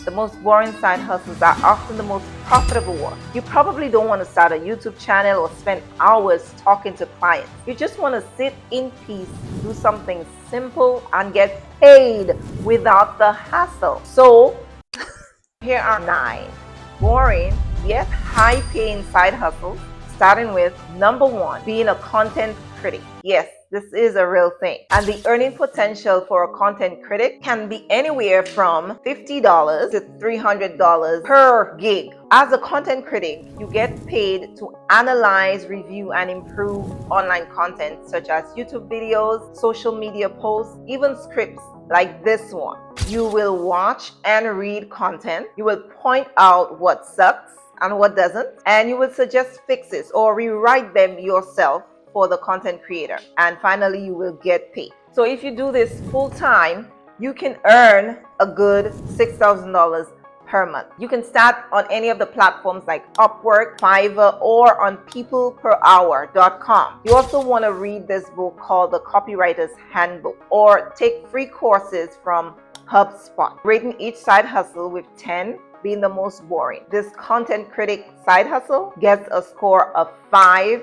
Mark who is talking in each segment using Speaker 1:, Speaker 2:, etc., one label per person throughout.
Speaker 1: The most boring side hustles are often the most profitable ones. You probably don't want to start a YouTube channel or spend hours talking to clients. You just want to sit in peace, do something simple, and get paid without the hassle. So, here are 9 boring yet high paying side hustles, starting with number 1, being a content critic. Yes, this is a real thing. And the earning potential for a content critic can be anywhere from $50 to $300 per gig. As a content critic, you get paid to analyze, review, and improve online content such as YouTube videos, social media posts, even scripts like this one. You will watch and read content. You will point out what sucks and what doesn't, and you will suggest fixes or rewrite them yourself for the content creator. And finally, you will get paid. So if you do this full time, you can earn a good $6,000 per month. You can start on any of the platforms like Upwork, Fiverr, or on peopleperhour.com. You also want to read this book called The Copywriter's Handbook or take free courses from HubSpot. Rating each side hustle with 10 being the most boring. This content critic side hustle gets a score of 5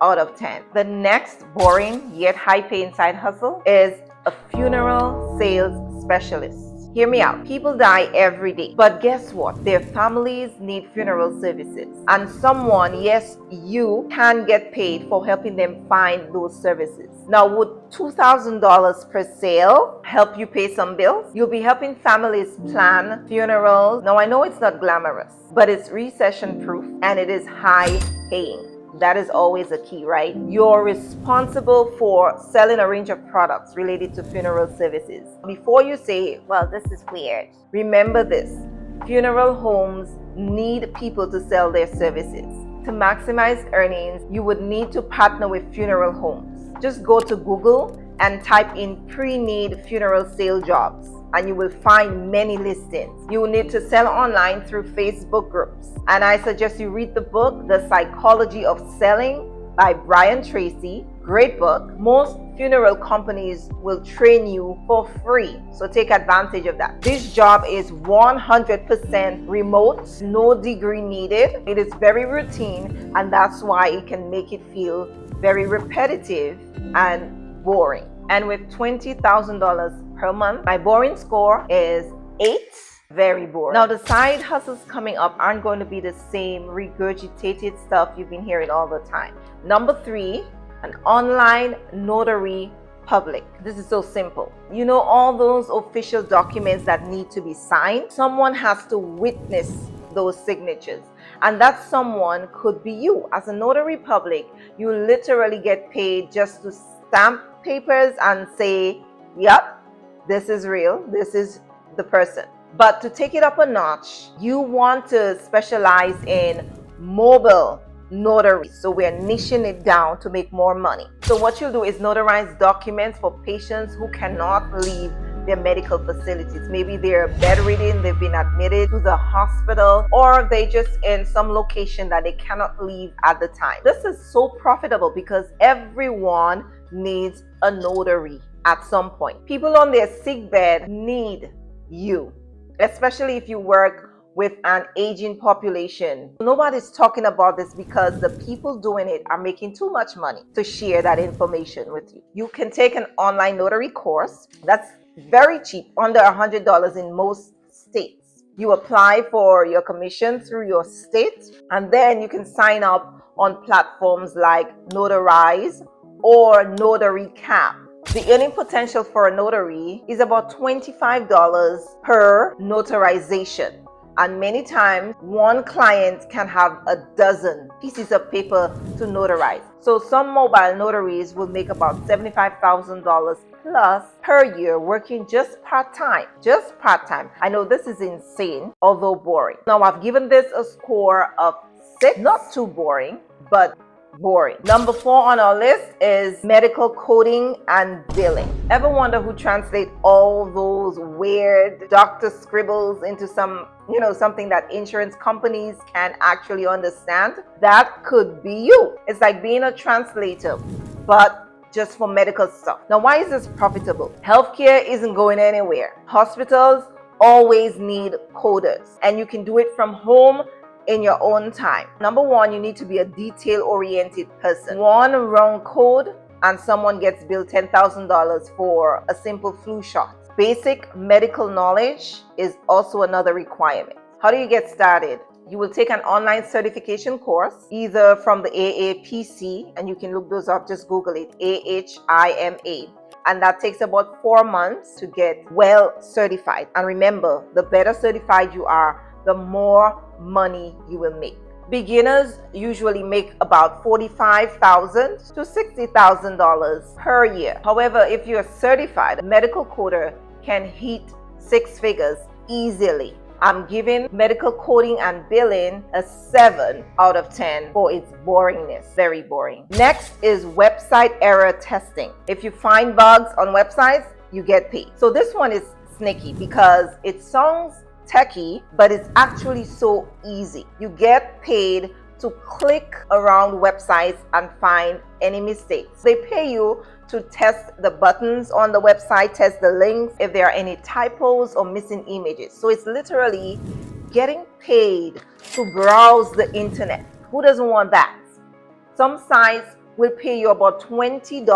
Speaker 1: out of 10. The next boring yet high-paying side hustle is a funeral sales specialist. Hear me out. People die every day. But guess what? Their families need funeral services. And someone, yes, you can get paid for helping them find those services. Now, would $2,000 per sale help you pay some bills? You'll be helping families plan funerals. Now, I know it's not glamorous, but it's recession proof and it is high paying. That is always a key, right? You're responsible for selling a range of products related to funeral services. Before you say, well, this is weird, remember this. Funeral homes need people to sell their services. To maximize earnings, you would need to partner with funeral homes. Just go to Google and type in pre-need funeral sale jobs, and you will find many listings. You will need to sell online through Facebook groups. And I suggest you read the book, The Psychology of Selling by Brian Tracy. Great book. Most funeral companies will train you for free, so take advantage of that. This job is 100% remote, no degree needed. It is very routine, and that's why it can make it feel very repetitive and boring. And with $20,000 per month, my boring score is 8. Very boring. Now, the side hustles coming up aren't going to be the same regurgitated stuff you've been hearing all the time. Number 3, an online notary public. This is so simple. You know, all those official documents that need to be signed, someone has to witness those signatures, and that someone could be you. As a notary public, you literally get paid just to stamp papers and say, yep, this is real, this is the person. But to take it up a notch, you want to specialize in mobile notary. So we're niching it down to make more money. So what you'll do is notarize documents for patients who cannot leave their medical facilities. Maybe they're bedridden, they've been admitted to the hospital, or they just in some location that they cannot leave at the time. This is so profitable because everyone needs a notary at some point. People on their sick bed need you, especially if you work with an aging population. Nobody's talking about this because the people doing it are making too much money to share that information with you. You can take an online notary course that's very cheap, under $100 in most states. You apply for your commission through your state, and then you can sign up on platforms like Notarize or Notary Cap. The earning potential for a notary is about $25 per notarization. And many times, one client can have a dozen pieces of paper to notarize. So some mobile notaries will make about $75,000 plus per year working just part-time. Just part-time. I know this is insane, although boring. Now, I've given this a score of 6. Not too boring, but boring. Number 4 on our list is medical coding and billing. Ever wonder who translate all those weird doctor scribbles into something that insurance companies can actually understand? That could be you. It's like being a translator, but just for medical stuff. Now, why is this profitable? Healthcare isn't going anywhere. Hospitals always need coders, and you can do it from home in your own time. Number one, you need to be a detail-oriented person. One wrong code and someone gets billed $10,000 for a simple flu shot. Basic medical knowledge is also another requirement. How do you get started? You will take an online certification course, either from the AAPC, and you can look those up, just Google it, AHIMA. And that takes about 4 months to get well certified. And remember, the better certified you are, the more money you will make. Beginners usually make about $45,000 to $60,000 per year. However, if you're certified, a medical coder can hit 6 figures easily. I'm giving medical coding and billing a 7 out of 10 for its boringness. Very boring. Next is website error testing. If you find bugs on websites, you get paid. So this one is sneaky because it sounds techie, but it's actually so easy. You get paid to click around websites and find any mistakes. They pay you to test the buttons on the website, test the links, if there are any typos or missing images. So it's literally getting paid to browse the internet. Who doesn't want that? Some sites will pay you about $20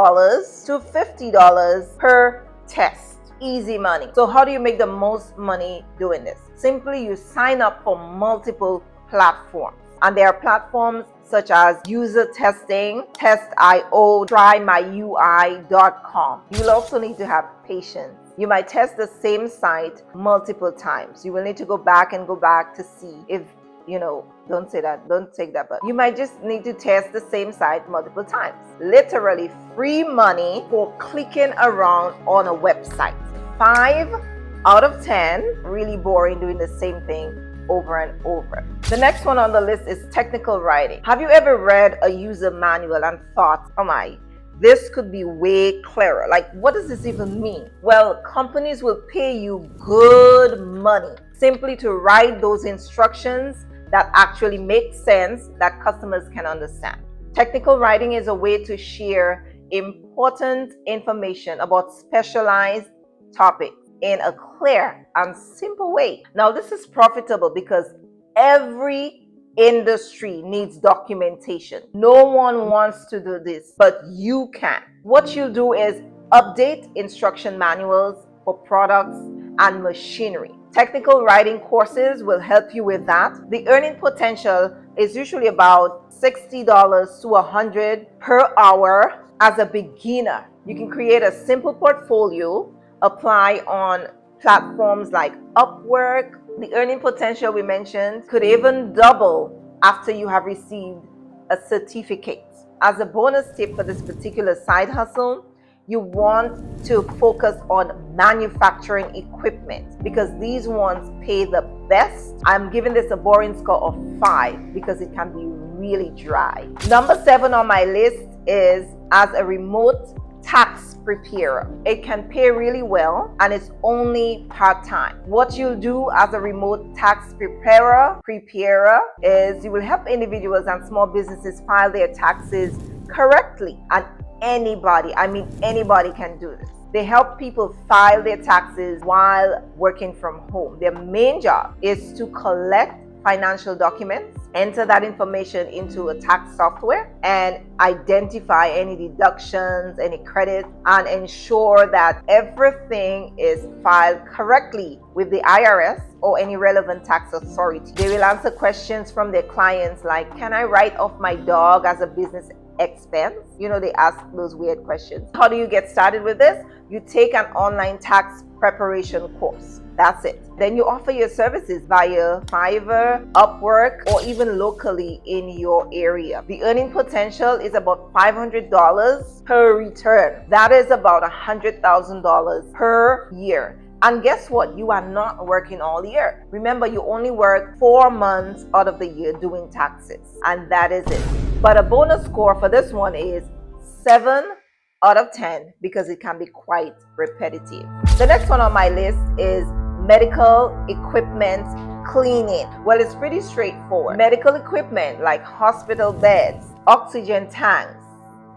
Speaker 1: to $50 per test. Easy money. So how do you make the most money doing this? Simply, you sign up for multiple platforms. And there are platforms such as user testing, test.io, trymyui.com. You'll also need to have patience. You might test the same site multiple times. You will need to go back to see if, don't say that, don't take that, but you might just need to test the same site multiple times. Literally free money for clicking around on a website. 5 out of 10, really boring doing the same thing over and over. The next one on the list is technical writing. Have you ever read a user manual and thought, oh my, this could be way clearer? Like, what does this even mean? Well, companies will pay you good money simply to write those instructions that actually make sense, that customers can understand. Technical writing is a way to share important information about specialized topics in a clear and simple way. Now, this is profitable because every industry needs documentation. No one wants to do this, but you can. What you'll do is update instruction manuals for products and machinery. Technical writing courses will help you with that. The earning potential is usually about $60 to $100 per hour as a beginner. You can create a simple portfolio, apply on platforms like Upwork. The earning potential we mentioned could even double after you have received a certificate. As a bonus tip for this particular side hustle, you want to focus on manufacturing equipment because these ones pay the best. I'm giving this a boring score of 5 because it can be really dry. Number 7 on my list is as a remote tax preparer. It can pay really well and it's only part-time. What you'll do as a remote tax preparer is you will help individuals and small businesses file their taxes correctly. And anybody can do this. They help people file their taxes while working from home. Their main job is to collect financial documents, enter that information into a tax software, and identify any deductions, any credits, and ensure that everything is filed correctly with the IRS or any relevant tax authority. They will answer questions from their clients like, can I write off my dog as a business expense? They ask those weird questions. How do you get started with this? You take an online tax preparation course. That's it. Then you offer your services via Fiverr, Upwork, or even locally in your area. The earning potential is about $500 per return. That is about $100,000 per year. And guess what? You are not working all year. Remember, you only work 4 months out of the year doing taxes, and that is it. But a bonus score for this one is 7 out of 10 because it can be quite repetitive. The next one on my list is medical equipment cleaning. Well, it's pretty straightforward. Medical equipment like hospital beds, oxygen tanks,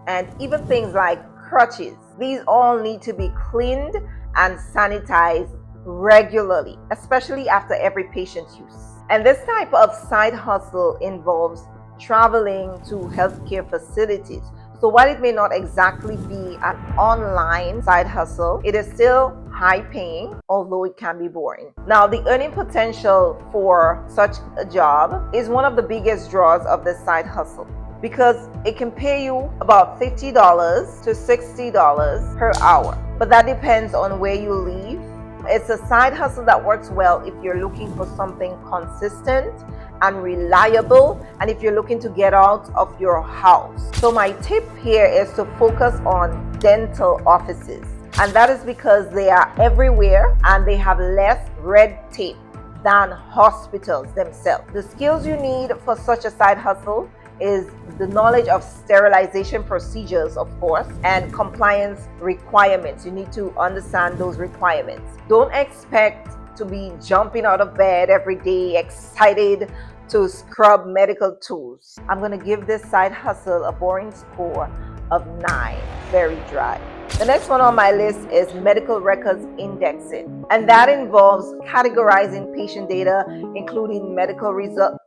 Speaker 1: and even things like crutches. These all need to be cleaned and sanitized regularly, especially after every patient use. And this type of side hustle involves traveling to healthcare facilities. So while it may not exactly be an online side hustle, it is still high paying, although it can be boring. Now, the earning potential for such a job is one of the biggest draws of this side hustle because it can pay you about $50 to $60 per hour. But that depends on where you live. It's a side hustle that works well if you're looking for something consistent and reliable, and if you're looking to get out of your house. So my tip here is to focus on dental offices, and that is because they are everywhere and they have less red tape than hospitals themselves. The skills you need for such a side hustle is the knowledge of sterilization procedures, of course, and compliance requirements. You need to understand those requirements. Don't expect to be jumping out of bed every day, excited to scrub medical tools. I'm going to give this side hustle a boring score of 9. Very dry. The next one on my list is medical records indexing, and that involves categorizing patient data, including medical records,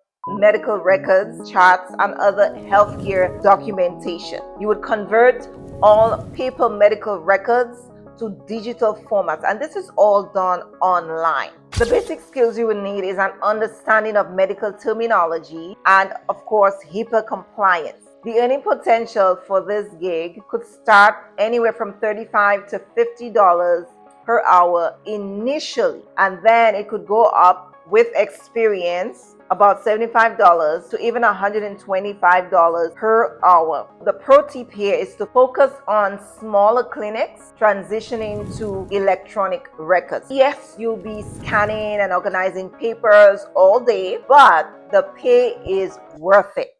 Speaker 1: charts, and other healthcare documentation. You would convert all paper medical records to digital formats, and this is all done online. The basic skills you will need is an understanding of medical terminology and, of course, HIPAA compliance. The earning potential for this gig could start anywhere from $35 to $50 per hour initially, and then it could go up with experience about $75 to even $125 per hour. The pro tip here is to focus on smaller clinics transitioning to electronic records. Yes, you'll be scanning and organizing papers all day, but the pay is worth it.